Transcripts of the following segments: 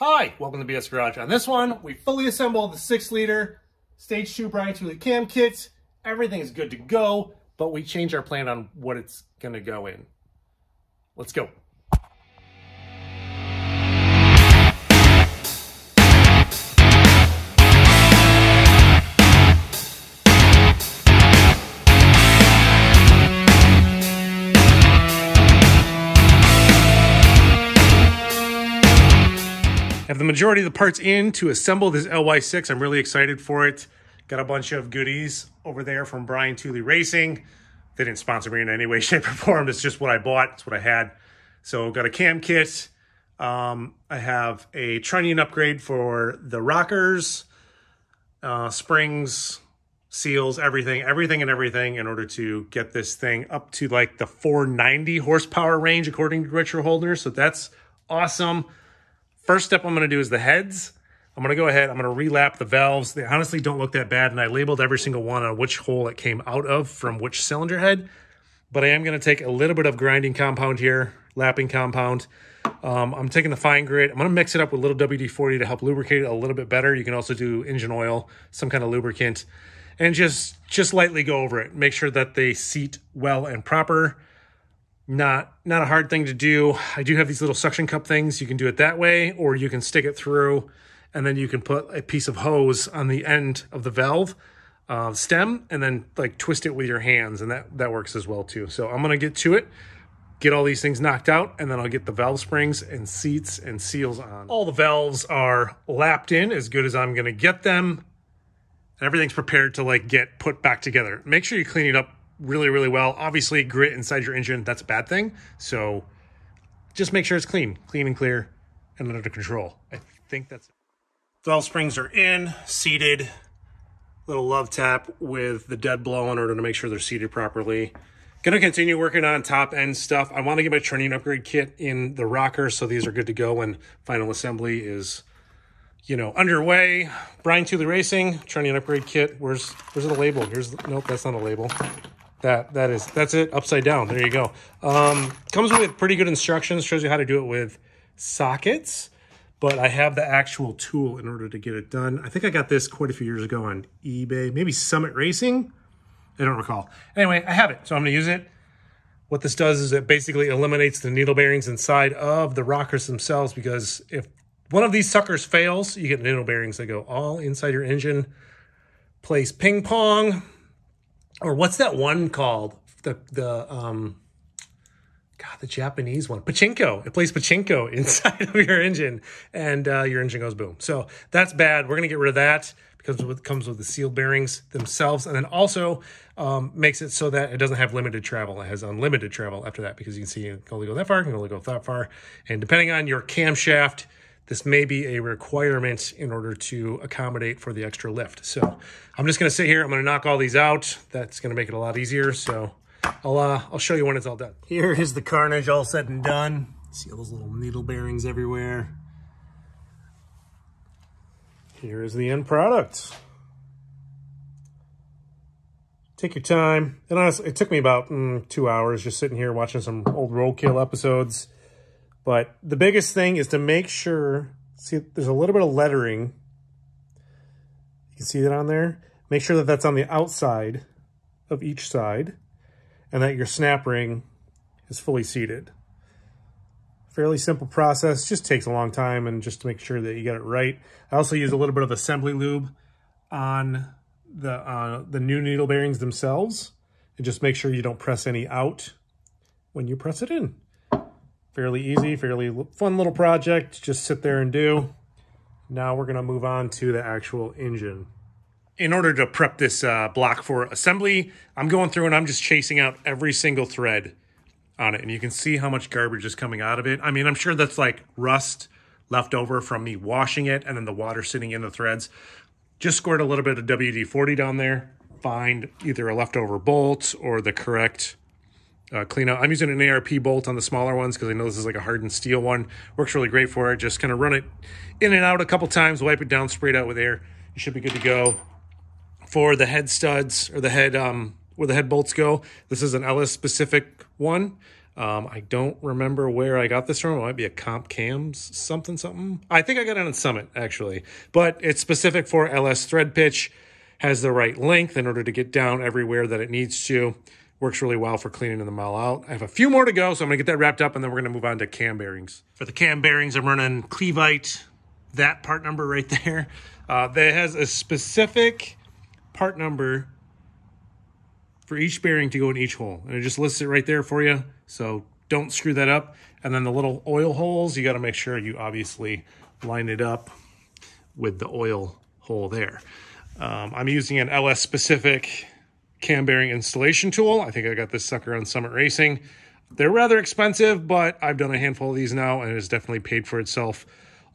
Hi, welcome to BS Garage. On this one, we fully assembled the 6-liter Stage 2 Brian Tooley cam kit. Everything is good to go, but we changed our plan on what it's going to go in. Let's go. I have the majority of the parts in to assemble this LY6. I'm really excited for it. Got a bunch of goodies over there from Brian Tooley Racing. They didn't sponsor me in any way, shape, or form. It's just what I bought. It's what I had. So got a cam kit. I have a trunnion upgrade for the rockers, springs, seals, everything in order to get this thing up to like the 490 horsepower range according to Retro Holder. So that's awesome. First step I'm going to do is the heads. I'm going to go ahead, I'm going to relap the valves. They honestly don't look that bad, and I labeled every single one on which hole it came out of from which cylinder head. But I am going to take a little bit of grinding compound here, lapping compound. I'm taking the fine grit. I'm going to mix it up with a little WD-40 to help lubricate it a little bit better. You can also do engine oil, some kind of lubricant, and just lightly go over it. Make sure that they seat well and proper. Not a hard thing to do. I do have these little suction cup things. You can do it that way, or you can stick it through, and then you can put a piece of hose on the end of the valve stem, and then like twist it with your hands, and that works as well too. So I'm gonna get to it, get all these things knocked out, and then I'll get the valve springs and seats and seals on. All the valves are lapped in as good as I'm gonna get them, and everything's prepared to like get put back together. Make sure you clean it up really well. Obviously, grit inside your engine, that's a bad thing. So just make sure it's clean and clear and under control. I think that's it. Valve springs are in, seated. Little love tap with the dead blow in order to make sure they're seated properly. Gonna continue working on top end stuff. I want to get my trunnion upgrade kit in the rocker, so these are good to go when final assembly is, you know, underway. Brian Tooley Racing, trunnion upgrade kit. Where's the label? Nope, that's not a label. That's it, upside down. There you go. Comes with pretty good instructions, shows you how to do it with sockets, but I have the actual tool in order to get it done. I think I got this quite a few years ago on eBay, maybe Summit Racing. I don't recall. Anyway, I have it, so I'm gonna use it. What this does is it basically eliminates the needle bearings inside of the rockers themselves, because if one of these suckers fails, you get needle bearings that go all inside your engine. Plays ping pong. Or what's that one called? The Japanese one. Pachinko. It plays pachinko inside of your engine, and your engine goes boom. So that's bad. We're going to get rid of that because it comes with the sealed bearings themselves, and then also makes it so that it doesn't have limited travel. It has unlimited travel after that, because you can see you can only go that far, you can only go that far. And depending on your camshaft, this may be a requirement in order to accommodate for the extra lift. So I'm just gonna sit here, I'm gonna knock all these out. That's gonna make it a lot easier. So I'll show you when it's all done. Here is the carnage all said and done. See all those little needle bearings everywhere. Here is the end product. Take your time. And honestly, it took me about 2 hours just sitting here watching some old Roadkill episodes. But the biggest thing is to make sure, see, there's a little bit of lettering. You can see that on there. Make sure that that's on the outside of each side, and that your snap ring is fully seated. Fairly simple process, just takes a long time, and just to make sure that you get it right. I also use a little bit of assembly lube on the new needle bearings themselves, and just make sure you don't press any out when you press it in. Fairly easy, fairly fun little project. Just sit there and do. Now we're gonna move on to the actual engine. In order to prep this block for assembly, I'm going through and I'm just chasing out every single thread on it. And you can see how much garbage is coming out of it. I mean, I'm sure that's like rust left over from me washing it and then the water sitting in the threads. Just squirt a little bit of WD-40 down there. Find either a leftover bolt or the correct clean out. I'm using an ARP bolt on the smaller ones because I know this is like a hardened steel one. Works really great for it. Just kind of run it in and out a couple times, wipe it down, spray it out with air. You should be good to go. For the head studs, or the head where the head bolts go, this is an LS specific one. I don't remember where I got this from. It might be a Comp Cams something. I think I got it on Summit, actually. But it's specific for LS thread pitch, has the right length in order to get down everywhere that it needs to. Works really well for cleaning the mel out. I have a few more to go, so I'm going to get that wrapped up, and then we're going to move on to cam bearings. For the cam bearings, I'm running Cleveite, that part number right there. That has a specific part number for each bearing to go in each hole. And it just lists it right there for you, so don't screw that up. And then the little oil holes, you got to make sure you obviously line it up with the oil hole there. I'm using an LS specific cam bearing installation tool. I think I got this sucker on Summit Racing. They're rather expensive, but I've done a handful of these now, and it's definitely paid for itself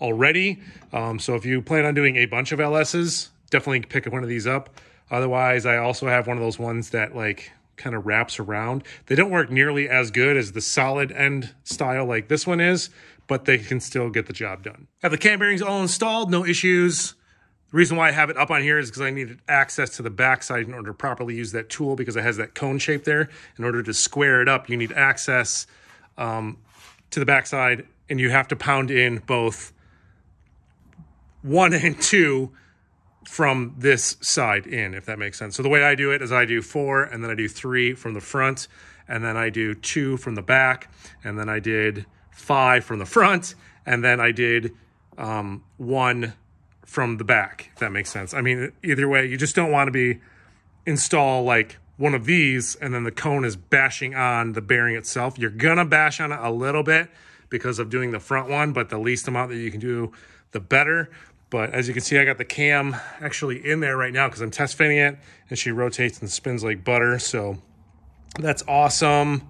already. So if you plan on doing a bunch of LSs, definitely pick one of these up. Otherwise, I also have one of those ones that like kind of wraps around. They don't work nearly as good as the solid end style like this one is, but they can still get the job done. Have the cam bearings all installed, no issues. The reason why I have it up on here is because I needed access to the backside in order to properly use that tool, because it has that cone shape there. In order to square it up, you need access to the backside, and you have to pound in both 1 and 2 from this side in, if that makes sense. So the way I do it is I do 4, and then I do 3 from the front, and then I do 2 from the back, and then I did 5 from the front, and then I did 1 from the back, if that makes sense. I mean, either way, you just don't want to install like one of these and then the cone is bashing on the bearing itself. You're gonna bash on it a little bit because of doing the front one, but the least amount that you can do, the better. But as you can see, I got the cam actually in there right now because I'm test fitting it, and she rotates and spins like butter, so that's awesome.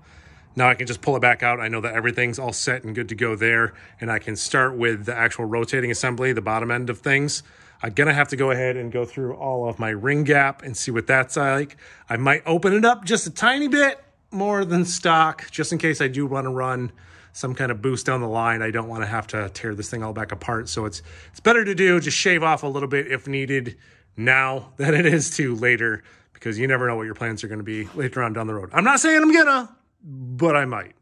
Now I can just pull it back out. I know that everything's all set and good to go there, and I can start with the actual rotating assembly, the bottom end of things. I'm gonna have to go ahead and go through all of my ring gap and see what that's like. I might open it up just a tiny bit more than stock, just in case I do want to run some kind of boost down the line. I don't want to have to tear this thing all back apart, so it's better to do, just shave off a little bit if needed now than it is to later, because you never know what your plans are gonna be later on down the road. I'm not saying I'm gonna, but I might.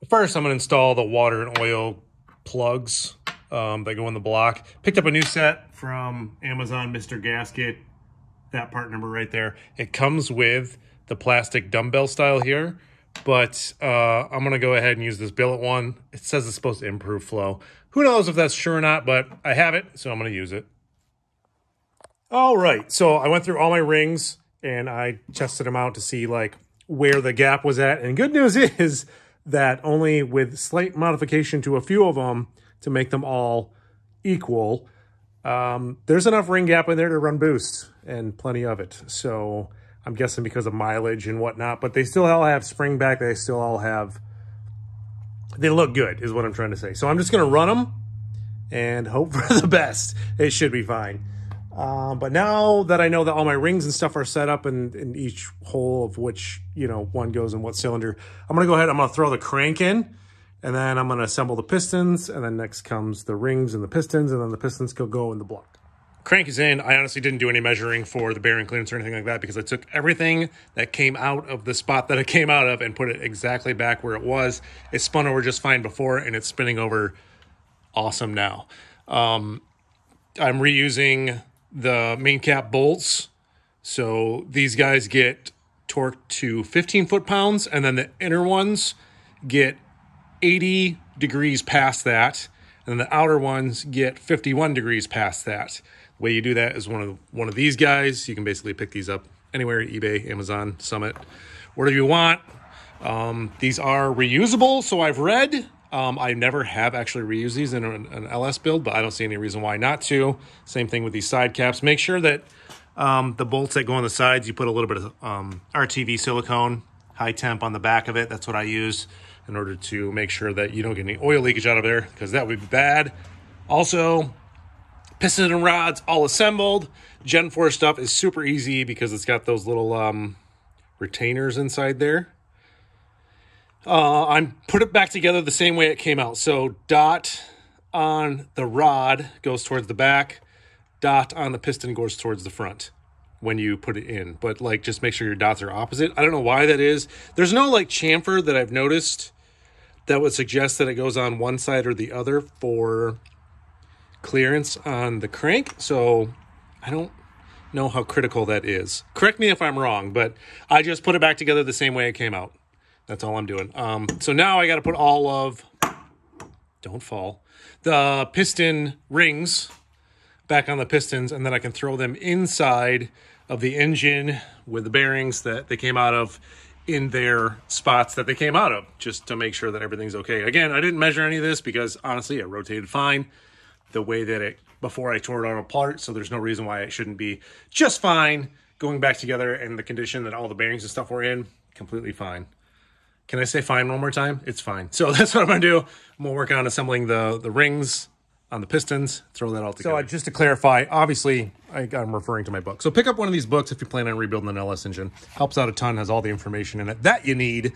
First, I'm going to install the water and oil plugs that go in the block. Picked up a new set from Amazon, Mr. Gasket, that part number right there. It comes with the plastic dumbbell style here, but I'm going to go ahead and use this billet one. It says it's supposed to improve flow. Who knows if that's true or not, but I have it, so I'm going to use it. All right, so I went through all my rings and I tested them out to see like where the gap was at. And good news is that only with slight modification to a few of them to make them all equal, there's enough ring gap in there to run boost, and plenty of it. So I'm guessing because of mileage and whatnot, but they still all have spring back. They still all have, they look good is what I'm trying to say. So I'm just going to run them and hope for the best. It should be fine. But now that I know that all my rings and stuff are set up in each hole of which, you know, one goes in what cylinder, I'm going to go ahead, I'm going to throw the crank in, and then I'm going to assemble the pistons, and then next comes the rings and the pistons, and then the pistons could go in the block. Crank is in. I honestly didn't do any measuring for the bearing clearance or anything like that, because I took everything that came out of the spot that it came out of and put it exactly back where it was. It spun over just fine before, and it's spinning over awesome now. I'm reusing the main cap bolts, so these guys get torqued to 15 foot-pounds, and then the inner ones get 80 degrees past that, and then the outer ones get 51 degrees past that. The way you do that is one of these guys. You can basically pick these up anywhere, eBay, Amazon, Summit, whatever you want. These are reusable, so I've read. I never have actually reused these in an LS build, but I don't see any reason why not to. Same thing with these side caps. Make sure that the bolts that go on the sides, you put a little bit of RTV silicone, high temp on the back of it. That's what I use in order to make sure that you don't get any oil leakage out of there, because that would be bad. Also, Pistons and Rods all assembled. Gen 4 stuff is super easy because it's got those little retainers inside there. I put it back together the same way it came out. So dot on the rod goes towards the back, dot on the piston goes towards the front when you put it in. But like, just make sure your dots are opposite. I don't know why that is. There's no like chamfer that I've noticed that would suggest that it goes on one side or the other for clearance on the crank. So I don't know how critical that is. Correct me if I'm wrong, but I just put it back together the same way it came out. That's all I'm doing. So now I got to put all of, don't fall, the piston rings back on the pistons, and then I can throw them inside of the engine with the bearings that they came out of in their spots that they came out of, just to make sure that everything's okay. Again, I didn't measure any of this because honestly, it rotated fine the way that it, before I tore it all apart, so there's no reason why it shouldn't be just fine going back together, and the condition that all the bearings and stuff were in, completely fine. Can I say fine one more time? It's fine. So that's what I'm gonna do. I'm gonna work on assembling the rings on the pistons, throw that all together. So just to clarify, obviously, I'm referring to my book. So pick up one of these books if you plan on rebuilding an LS engine. Helps out a ton, has all the information in it that you need.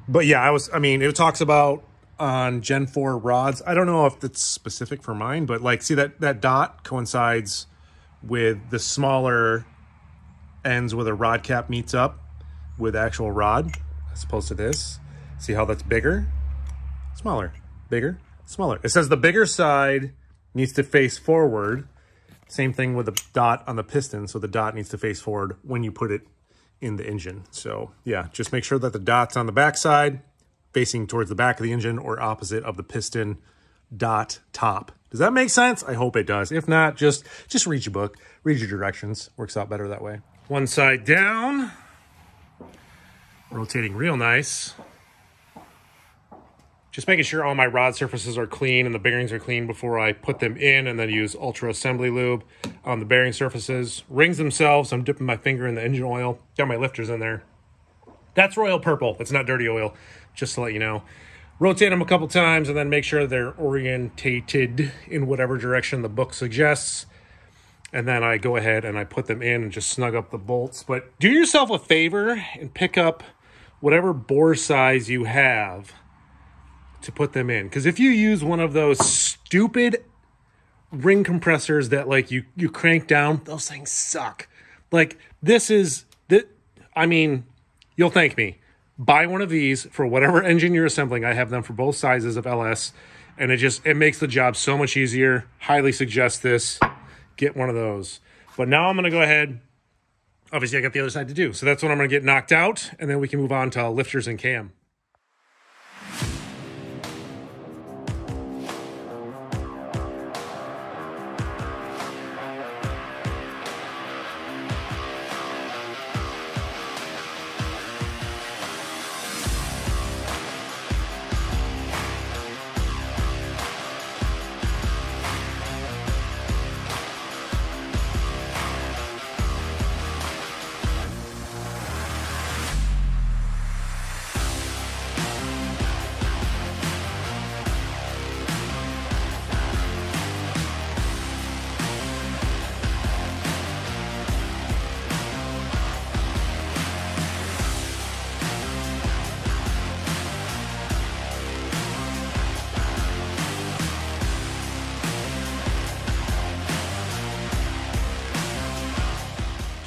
But yeah, it talks about on Gen 4 rods. I don't know if it's specific for mine, but like, see that dot coincides with the smaller ends where the rod cap meets up with actual rod, as opposed to this. See how that's bigger, smaller, bigger, smaller. It says the bigger side needs to face forward. Same thing with the dot on the piston. So the dot needs to face forward when you put it in the engine. So yeah, just make sure that the dot's on the back side, facing towards the back of the engine, or opposite of the piston dot top. Does that make sense? I hope it does. If not, just read your book, read your directions. Works out better that way. One side down, rotating real nice. Just making sure all my rod surfaces are clean and the bearings are clean before I put them in, and then use Ultra Assembly Lube on the bearing surfaces. Rings themselves, I'm dipping my finger in the engine oil. Got my lifters in there. That's royal purple. It's not dirty oil, just to let you know. Rotate them a couple times and then make sure they're orientated in whatever direction the book suggests. And then I go ahead and I put them in and just snug up the bolts. But do yourself a favor and pick up whatever bore size you have to put them in. Because if you use one of those stupid ring compressors that like you crank down, those things suck. Like I mean, you'll thank me. Buy one of these for whatever engine you're assembling. I have them for both sizes of LS, and it makes the job so much easier. Highly suggest this. Get one of those. But now I'm going to go ahead. Obviously, I got the other side to do. So that's what I'm going to get knocked out, and then we can move on to lifters and cam.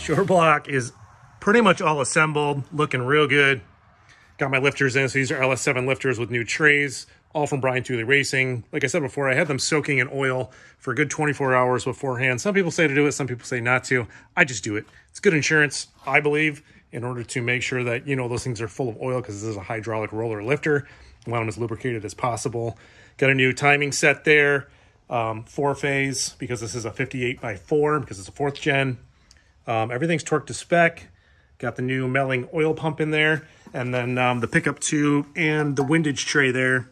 Shore block is pretty much all assembled, looking real good. Got my lifters in, so these are LS7 lifters with new trays, all from Brian Tooley Racing. Like I said before, I had them soaking in oil for a good 24 hours beforehand. Some people say to do it, some people say not to. I just do it. It's good insurance, I believe, in order to make sure that, you know, those things are full of oil, because this is a hydraulic roller lifter. I want them as lubricated as possible. Got a new timing set there, 4-phase, because this is a 58x4, because it's a 4th gen. Everything's torqued to spec. Got the new Melling oil pump in there, and then the pickup tube and the windage tray there.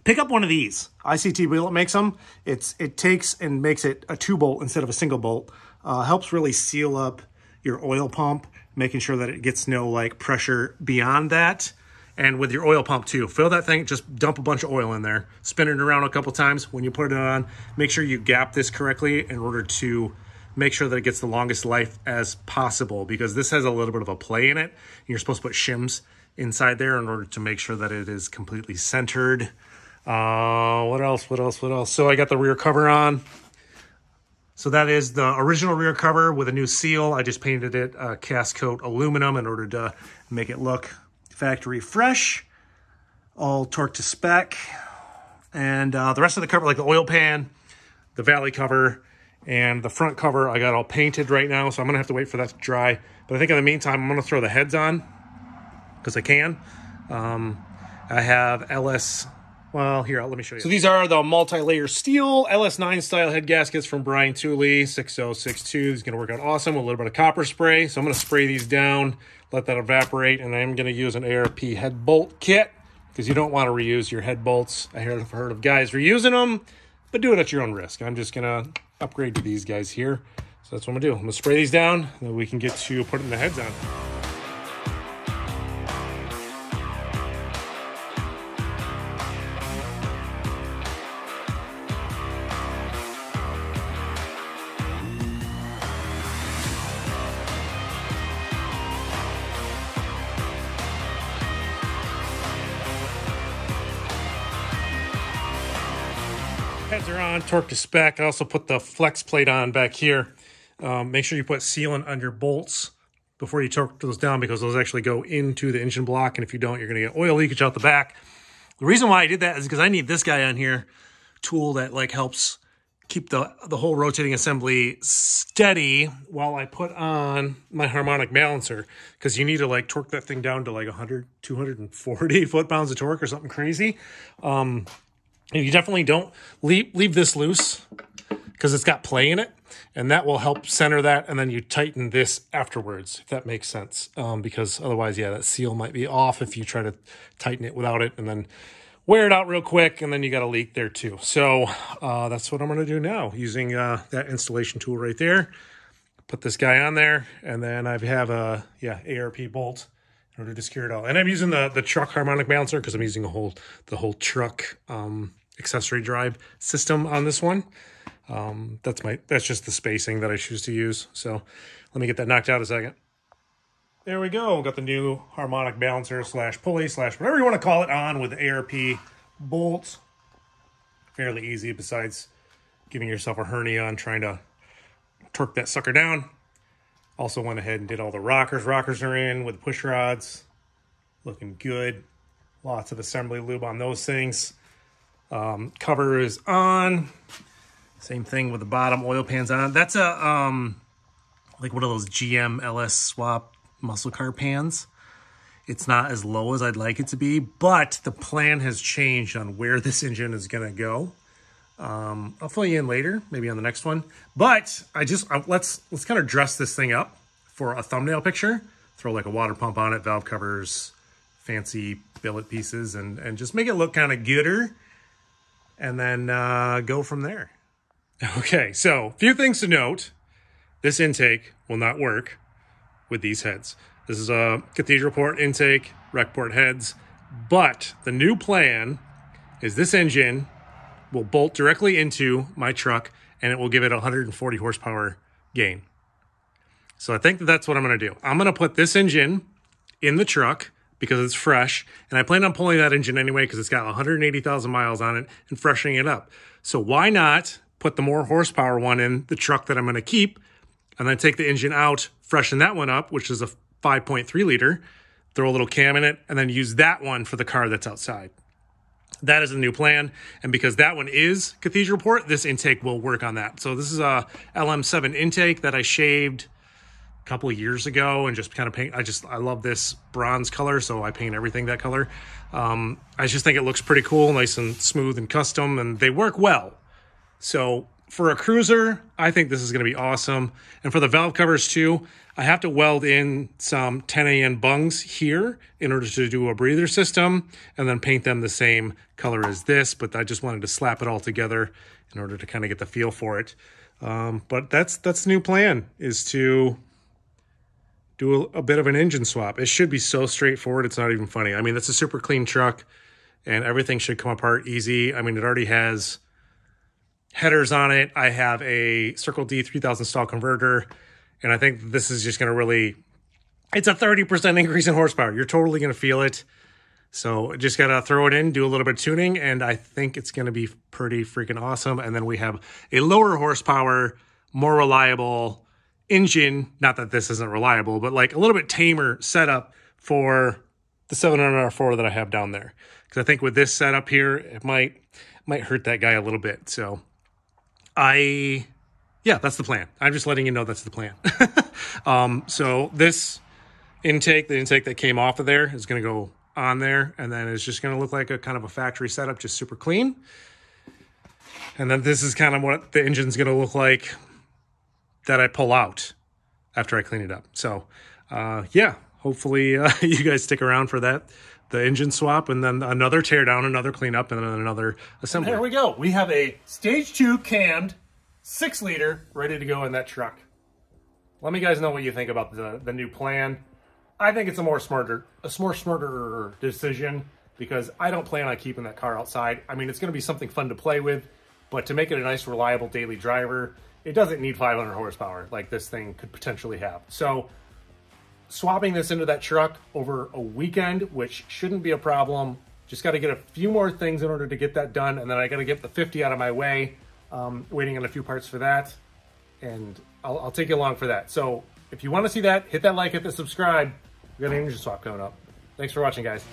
Pick up one of these. ICT Billet makes them. It takes and makes it a 2-bolt instead of a single bolt. Helps really seal up your oil pump, making sure that it gets no like pressure beyond that. And with your oil pump too, fill that thing, just dump a bunch of oil in there, spin it around a couple times. When you put it on, make sure you gap this correctly in order to make sure that it gets the longest life as possible, because this has a little bit of a play in it. And you're supposed to put shims inside there in order to make sure that it is completely centered. What else? So I got the rear cover on. So that is the original rear cover with a new seal. I just painted it cast coat aluminum in order to make it look factory fresh. all torqued to spec. And the rest of the cover, like the oil pan, the valley cover, and the front cover, I got all painted right now, so I'm going to have to wait for that to dry. But I think in the meantime, I'm going to throw the heads on, because I can. I have LS... Well, here, let me show you. So these are the multi-layer steel LS9 style head gaskets from Brian Tooley, 6062. It's going to work out awesome with a little bit of copper spray. So I'm going to spray these down, let that evaporate, and I'm going to use an Arp Head Bolt Kit because you don't want to reuse your head bolts. I have heard of guys reusing them, but do it at your own risk. I'm just going to upgrade to these guys here. So that's what I'm going to do. I'm going to spray these down, and then we can get to putting the heads on. Heads are on, torque to spec. I also put the flex plate on back here. Make sure you put sealant on your bolts before you torque those down because those actually go into the engine block. And if you don't, you're going to get oil leakage out the back. The reason why I did that is because I need this guy on here, tool that like helps keep the whole rotating assembly steady while I put on my harmonic balancer, because you need to like torque that thing down to like 100, 240 foot-pounds of torque or something crazy. And you definitely don't leave this loose because it's got play in it, and that will help center that, and then you tighten this afterwards, if that makes sense. Because otherwise, yeah, that seal might be off if you try to tighten it without it, and then wear it out real quick, and then you got a leak there too. So that's what I'm going to do now, using that installation tool right there. Put this guy on there, and then I have a ARP bolt in order to secure it all. And I'm using the truck harmonic balancer because I'm using the whole truck accessory drive system on this one. That's just the spacing that I choose to use. So let me get that knocked out a second. There we go. Got the new harmonic balancer / pulley / whatever you want to call it on with the ARP bolts. Fairly easy besides giving yourself a hernia on trying to torque that sucker down. Also went ahead and did all the rockers. Rockers are in with push rods. Looking good. Lots of assembly lube on those things. Cover is on. Same thing with the bottom. Oil pan's on. That's a like one of those GM LS swap muscle car pans. It's not as low as I'd like it to be, but the plan has changed on where this engine is going to go. I'll fill you in later, maybe on the next one. But let's kind of dress this thing up for a thumbnail picture. Throw like a water pump on it, valve covers, fancy billet pieces, and just make it look kind of gooder. And then go from there. Okay, so a few things to note. This intake will not work with these heads. This is a cathedral port intake, rec port heads. But the new plan is this engine will bolt directly into my truck, and it will give it 140 horsepower gain. So I think that's what I'm going to do. I'm going to put this engine in the truck because it's fresh, and I plan on pulling that engine anyway because it's got 180,000 miles on it and freshening it up. So why not put the more horsepower one in the truck that I'm going to keep, and then take the engine out, freshen that one up, which is a 5.3 liter, throw a little cam in it, and then use that one for the car that's outside. That is the new plan, and because that one is cathedral port, this intake will work on that. So this is a LM7 intake that I shaved a couple of years ago and just kind of paint. I love this bronze color, so I paint everything that color. I just think it looks pretty cool, nice and smooth and custom, and they work well. So for a cruiser, I think this is going to be awesome. And for the valve covers too, I have to weld in some 10AN bungs here in order to do a breather system and then paint them the same color as this. But I just wanted to slap it all together in order to kind of get the feel for it. But that's the new plan, is to do a bit of an engine swap. It should be so straightforward, it's not even funny. I mean, it's a super clean truck and everything should come apart easy. I mean, it already has headers on it. I have a Circle D 3000 stall converter, and I think this is just going to really, it's a 30% increase in horsepower. You're totally going to feel it. So just got to throw it in, do a little bit of tuning, and I think it's going to be pretty freaking awesome. And then we have a lower horsepower, more reliable engine. Not that this isn't reliable, but like a little bit tamer setup for the 700R4 that I have down there. Because I think with this setup here, it might hurt that guy a little bit. So yeah, that's the plan. I'm just letting you know that's the plan. So this intake, the intake that came off of there is going to go on there, and then it's just going to look like a kind of a factory setup, just super clean. And then this is kind of what the engine's going to look like that I pull out after I clean it up. So yeah, hopefully you guys stick around for that, the engine swap, and then another tear down, another cleanup, and then another assembly. And there we go. We have a stage 2 cammed 6-liter ready to go in that truck. Let me guys know what you think about the new plan. I think it's a more smarter decision, because I don't plan on keeping that car outside. I mean, it's going to be something fun to play with, but to make it a nice, reliable daily driver, it doesn't need 500 horsepower like this thing could potentially have. So swapping this into that truck over a weekend, which shouldn't be a problem. Just got to get a few more things in order to get that done, and then I got to get the 50 out of my way. Waiting on a few parts for that, and I'll take you along for that. So if you want to see that, hit that like, hit the subscribe. We got an engine swap coming up. Thanks for watching, guys.